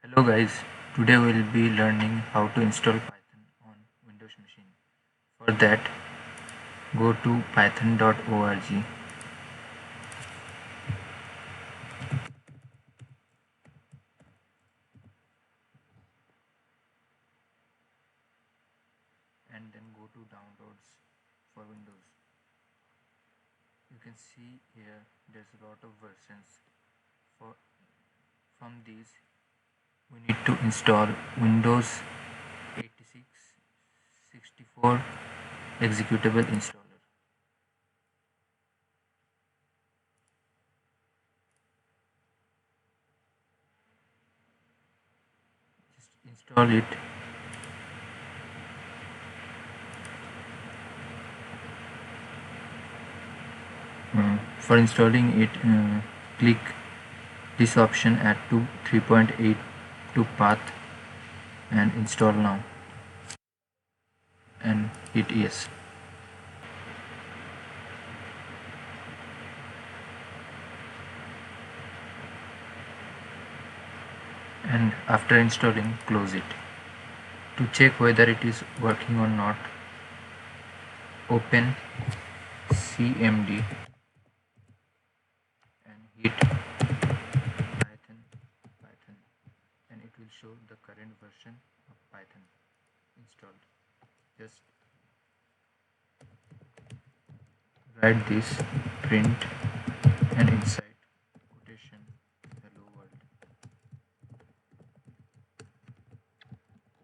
Hello guys, today we will be learning how to install Python on Windows machine. For that, go to python.org and then go to downloads for Windows. You can see here there's a lot of versions. From these we need to install Windows 86 64 executable installer. Just install it. For installing it, click this option, add to 3.8 to path and install now and hit yes. And after installing, close it. To check whether it is working or not, open cmd and hit Python and it will show the current version of Python installed. Just write this print and inside quotation hello world,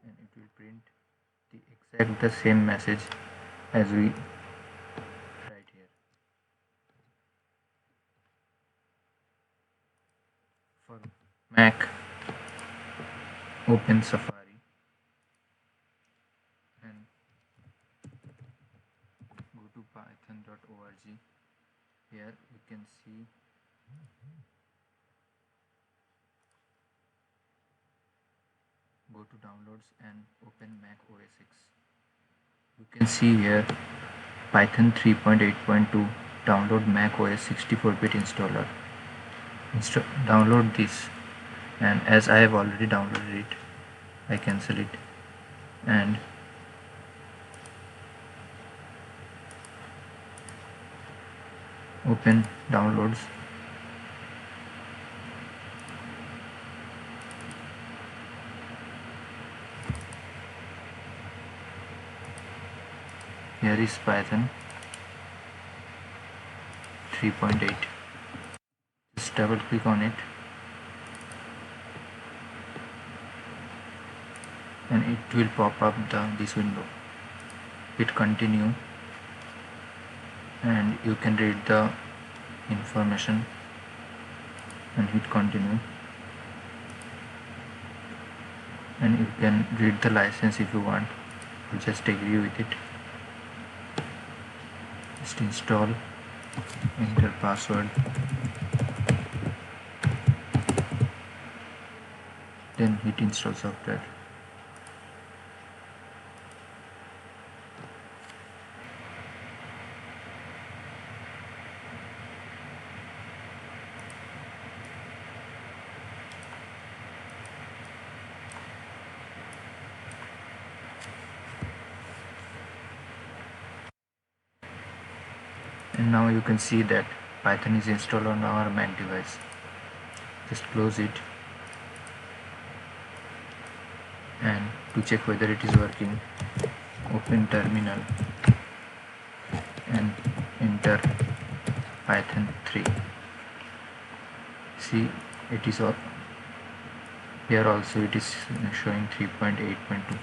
and it will print the same message as we write here. For Mac, open Safari and go to python.org. Here we can see go to downloads and open Mac OS X. You can see here Python 3.8.2 download Mac OS 64-bit installer. Download this, and as I have already downloaded it, I cancel it and open downloads. Here is Python 3.8. Just double click on it and it will pop up this window. Hit continue and you can read the information and hit continue, and you can read the license if you want. You just agree with it. Just install, enter password, then hit install software. And now you can see that Python is installed on our Mac device. Just close it, and to check whether it is working, open terminal and enter Python 3. See, it is all here also it is showing 3.8.2.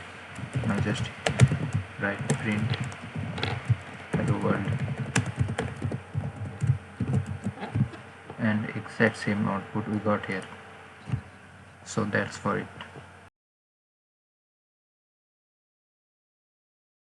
Now just write print hello world and exact same output we got here. So that's for it.